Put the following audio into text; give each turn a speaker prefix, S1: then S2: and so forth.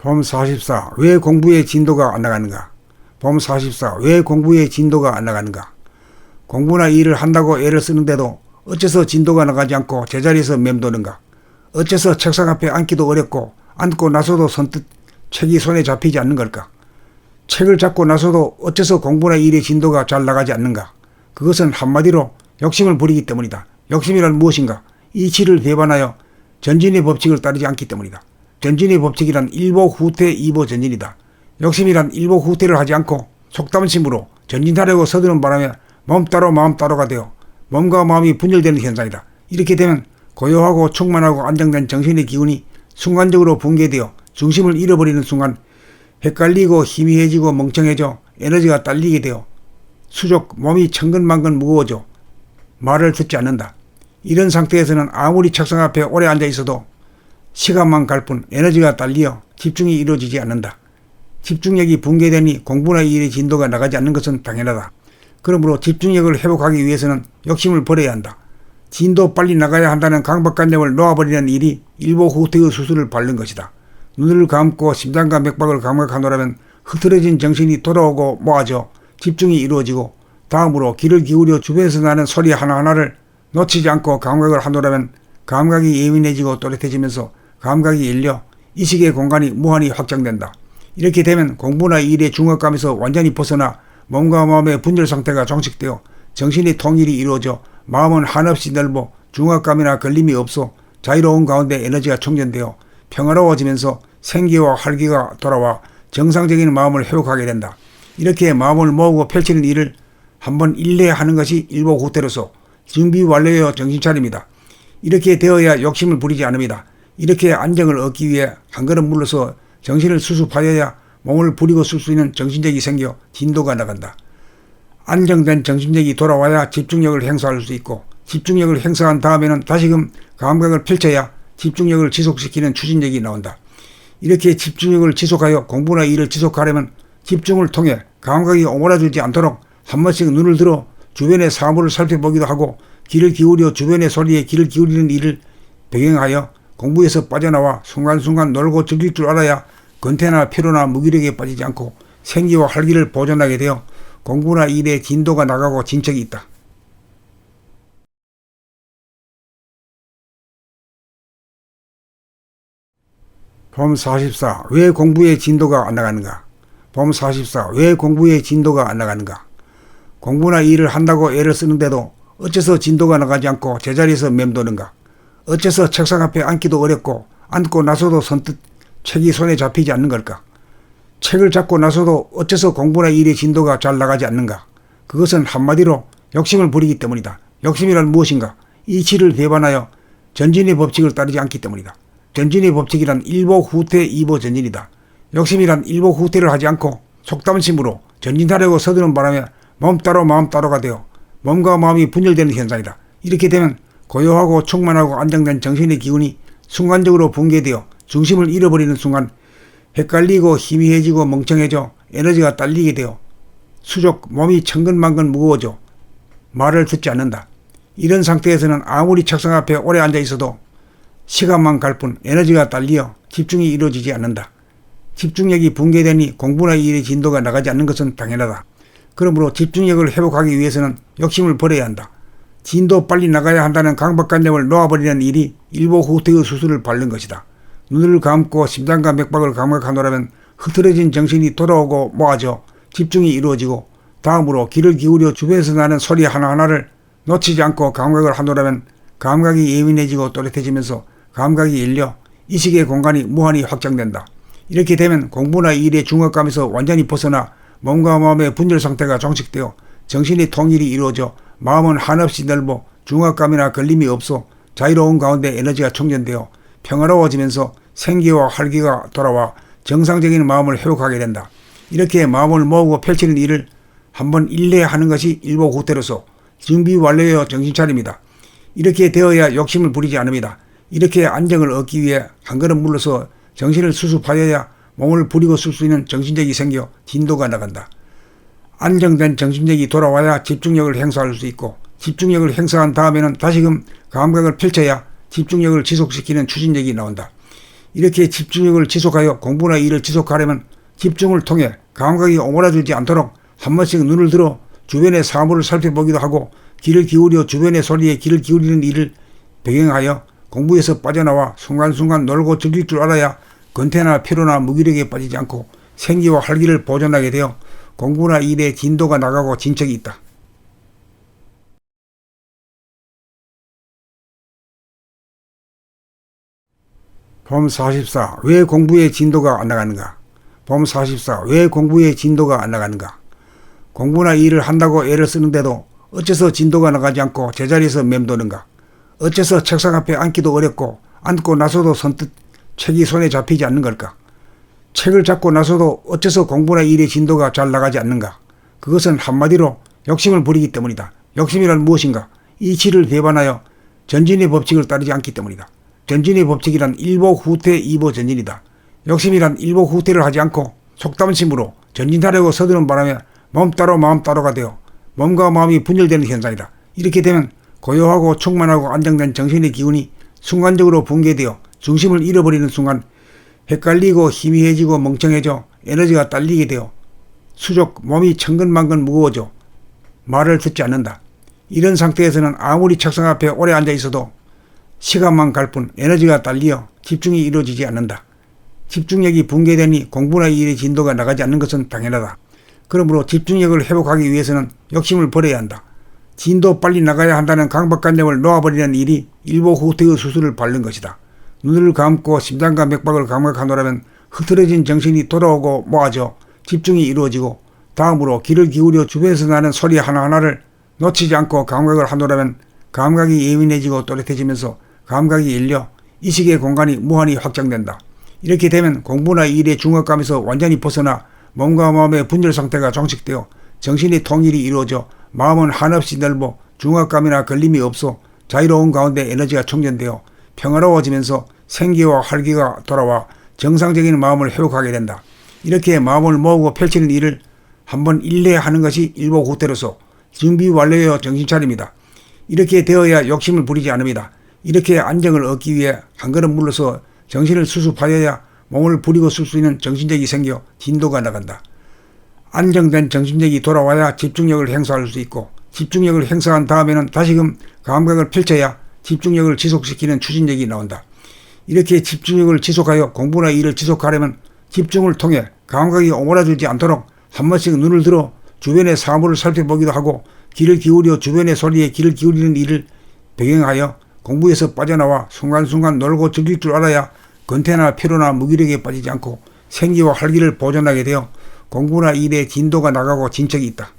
S1: 봄 44. 왜 공부의 진도가 안 나가는가? 봄 44. 왜 공부의 진도가 안 나가는가? 공부나 일을 한다고 애를 쓰는데도 어째서 진도가 나가지 않고 제자리에서 맴도는가? 어째서 책상 앞에 앉기도 어렵고 앉고 나서도 선뜻 책이 손에 잡히지 않는 걸까? 책을 잡고 나서도 어째서 공부나 일의 진도가 잘 나가지 않는가? 그것은 한마디로 욕심을 부리기 때문이다. 욕심이란 무엇인가? 이치를 배반하여 전진의 법칙을 따르지 않기 때문이다. 전진의 법칙이란 일보후퇴 이보전진이다. 욕심이란 일보후퇴를 하지 않고 속담심으로 전진하려고 서두른 바람에 몸 따로 마음 따로가 되어 몸과 마음이 분열되는 현상이다. 이렇게 되면 고요하고 충만하고 안정된 정신의 기운이 순간적으로 붕괴되어 중심을 잃어버리는 순간 헷갈리고 희미해지고 멍청해져 에너지가 딸리게 되어 수족 몸이 천근만근 무거워져 말을 듣지 않는다. 이런 상태에서는 아무리 책상 앞에 오래 앉아 있어도 시간만 갈 뿐 에너지가 딸리어 집중이 이루어지지 않는다. 집중력이 붕괴되니 공부나 일의 진도가 나가지 않는 것은 당연하다. 그러므로 집중력을 회복하기 위해서는 욕심을 버려야 한다. 진도 빨리 나가야 한다는 강박관념을 놓아버리는 일이 일보후퇴의 수술을 밟는 것이다. 눈을 감고 심장과 맥박을 감각하노라면 흐트러진 정신이 돌아오고 모아져 집중이 이루어지고 다음으로 귀를 기울여 주변에서 나는 소리 하나하나를 놓치지 않고 감각을 하노라면 감각이 예민해지고 또렷해지면서 감각이 열려意識의 공간이 무한히 확장된다. 이렇게 되면 공부나 일의 중압감에서 완전히 벗어나 몸과 마음의 분열 상태가 종식되어 정신의 통일이 이루어져 마음은 한없이 넓어 중압감이나 걸림이 없어 자유로운 가운데 에너지가 충전되어 평화로워지면서 생기와 활기가 돌아와 정상적인 마음을 회복하게 된다. 이렇게 마음을 모으고 펼치는 일을 한번 일례하는 것이 일보후퇴로서 준비 완료여 정신차림이다. 이렇게 되어야 욕심을 부리지 않습니다. 이렇게 안정을 얻기 위해 한 걸음 물러서 정신을 수습하여야 몸을 부리고 쓸 수 있는 정신력이 생겨 진도가 나간다. 안정된 정신력이 돌아와야 집중력을 행사할 수 있고 집중력을 행사한 다음에는 다시금 감각을 펼쳐야 집중력을 지속시키는 추진력이 나온다. 이렇게 집중력을 지속하여 공부나 일을 지속하려면 집중을 통해 감각이 오므라들지 않도록 한 번씩 눈을 들어 주변의 사물을 살펴보기도 하고 귀를 기울여 주변의 소리에 귀를 기울이는 일을 배경하여 공부에서 빠져나와 순간순간 놀고 즐길 줄 알아야 근태나 피로나 무기력에 빠지지 않고 생기와 활기를 보존하게 되어 공부나 일의 진도가 나가고 진척이 있다. 봄 44. 왜 공부의 진도가 안 나가는가? 봄 44. 왜 공부의 진도가 안 나가는가? 공부나 일을 한다고 애를 쓰는데도 어째서 진도가 나가지 않고 제자리에서 맴도는가? 어째서 책상 앞에 앉기도 어렵고 앉고 나서도 선뜻 책이 손에 잡히지 않는 걸까? 책을 잡고 나서도 어째서 공부나 일의 진도가 잘 나가지 않는가? 그것은 한마디로 욕심을 부리기 때문이다. 욕심이란 무엇인가? 이치를 배반하여 전진의 법칙을 따르지 않기 때문이다. 전진의 법칙이란 일보후퇴 이보전진이다. 욕심이란 일보후퇴를 하지 않고 속담심으로 전진하려고 서두른 바람에 몸 따로 마음 따로가 되어 몸과 마음이 분열되는 현상이다. 이렇게 되면 고요하고 충만하고 안정된 정신의 기운이 순간적으로 붕괴되어 중심을 잃어버리는 순간 헷갈리고 희미해지고 멍청해져 에너지가 딸리게 되어 수족 몸이 천근만근 무거워져 말을 듣지 않는다. 이런 상태에서는 아무리 책상 앞에 오래 앉아 있어도 시간만 갈 뿐 에너지가 딸리어 집중이 이루어지지 않는다. 집중력이 붕괴되니 공부나 일의 진도가 나가지 않는 것은 당연하다. 그러므로 집중력을 회복하기 위해서는 욕심을 버려야 한다. 진도 빨리 나가야 한다는 강박관념을 놓아버리는 일이 일보후퇴의 수술을 밟는 것이다. 눈을 감고 심장과 맥박을 감각하노라면 흐트러진 정신이 돌아오고 모아져 집중이 이루어지고 다음으로 귀를 기울여 주변에서 나는 소리 하나하나를 놓치지 않고 감각을 하노라면 감각이 예민해지고 또렷해지면서 감각이 열려意識의 공간이 무한히 확장된다. 이렇게 되면 공부나 일의 중압감에서 완전히 벗어나 몸과 마음의 분열 상태가 종식되어 정신의 통일이 이루어져 마음은 한없이 넓어 중압감이나 걸림이 없어 자유로운 가운데 에너지가 충전되어 평화로워지면서 생기와 활기가 돌아와 정상적인 마음을 회복하게 된다. 이렇게 마음을 모으고 펼치는 일을 한번 일례하는 것이 일보후퇴로서 준비 완료여 정신차림이다. 이렇게 되어야 욕심을 부리지 않습니다. 이렇게 안정을 얻기 위해 한 걸음 물러서 정신을 수습하여야 몸을 부리고 쓸 수 있는 정신력이 생겨 진도가 나간다. 안정된 정신력이 돌아와야 집중력을 행사할 수 있고 집중력을 행사한 다음에는 다시금 감각을 펼쳐야 집중력을 지속시키는 추진력이 나온다. 이렇게 집중력을 지속하여 공부나 일을 지속하려면 집중을 통해 감각이 오므라들지 않도록 한 번씩 눈을 들어 주변의 사물을 살펴보기도 하고 귀를 기울여 주변의 소리에 귀를 기울이는 일을 배경하여 공부에서 빠져나와 순간순간 놀고 즐길 줄 알아야 근태나 피로나 무기력에 빠지지 않고 생기와 활기를 보존하게 되어 공부나 일의 진도가 나가고 진척이 있다. 봄 44. 왜 공부의 진도가 안 나가는가? 봄 44. 왜 공부의 진도가 안 나가는가? 공부나 일을 한다고 애를 쓰는데도 어째서 진도가 나가지 않고 제자리에서 맴도는가? 어째서 책상 앞에 앉기도 어렵고 앉고 나서도 선뜻 책이 손에 잡히지 않는 걸까? 책을 잡고 나서도 어째서 공부나 일의 진도가 잘 나가지 않는가? 그것은 한마디로 욕심을 부리기 때문이다. 욕심이란 무엇인가? 이치를 배반하여 전진의 법칙을 따르지 않기 때문이다. 전진의 법칙이란 일보후퇴 이보전진이다. 욕심이란 일보후퇴를 하지 않고 속담심으로 전진하려고 서두른 바람에 몸 따로 마음 따로가 되어 몸과 마음이 분열되는 현상이다. 이렇게 되면 고요하고 충만하고 안정된 정신의 기운이 순간적으로 붕괴되어 중심을 잃어버리는 순간 헷갈리고 희미해지고 멍청해져 에너지가 딸리게 되어 수족 몸이 천근만근 무거워져 말을 듣지 않는다. 이런 상태에서는 아무리 책상 앞에 오래 앉아 있어도 시간만 갈 뿐 에너지가 딸리어 집중이 이루어지지 않는다. 집중력이 붕괴되니 공부나 일의 진도가 나가지 않는 것은 당연하다. 그러므로 집중력을 회복하기 위해서는 욕심을 버려야 한다. 진도 빨리 나가야 한다는 강박관념을 놓아버리는 일이 일보후퇴의 수술을 밟는 것이다. 눈을 감고 심장과 맥박을 감각하노라면 흐트러진 정신이 돌아오고 모아져 집중이 이루어지고 다음으로 귀를 기울여 주변에서 나는 소리 하나하나를 놓치지 않고 감각을 하노라면 감각이 예민해지고 또렷해지면서 감각이 열려意識의 공간이 무한히 확장된다. 이렇게 되면 공부나 일의 중압감에서 완전히 벗어나 몸과 마음의 분열 상태가 종식되어 정신의 통일이 이루어져 마음은 한없이 넓어 중압감이나 걸림이 없어 자유로운 가운데 에너지가 충전되어 평화로워지면서 생기와 활기가 돌아와 정상적인 마음을 회복하게 된다. 이렇게 마음을 모으고 펼치는 일을 한번 일례하는 것이 일보후퇴로서 준비 완료의 정신차림이다. 이렇게 되어야 욕심을 부리지 않습니다. 이렇게 안정을 얻기 위해 한 걸음 물러서 정신을 수습하여야 몸을 부리고 쓸 수 있는 정신력이 생겨 진도가 나간다. 안정된 정신력이 돌아와야 집중력을 행사할 수 있고 집중력을 행사한 다음에는 다시금 감각을 펼쳐야 집중력을 지속시키는 추진력이 나온다. 이렇게 집중력을 지속하여 공부나 일을 지속하려면 집중을 통해 감각이 오므라들지 않도록 한 번씩 눈을 들어 주변의 사물을 살펴보기도 하고 귀를 기울여 주변의 소리에 귀를 기울이는 일을 배경하여 공부에서 빠져나와 순간순간 놀고 즐길 줄 알아야 근태나 피로나 무기력에 빠지지 않고 생기와 활기를 보존하게 되어 공부나 일의 진도가 나가고 진척이 있다.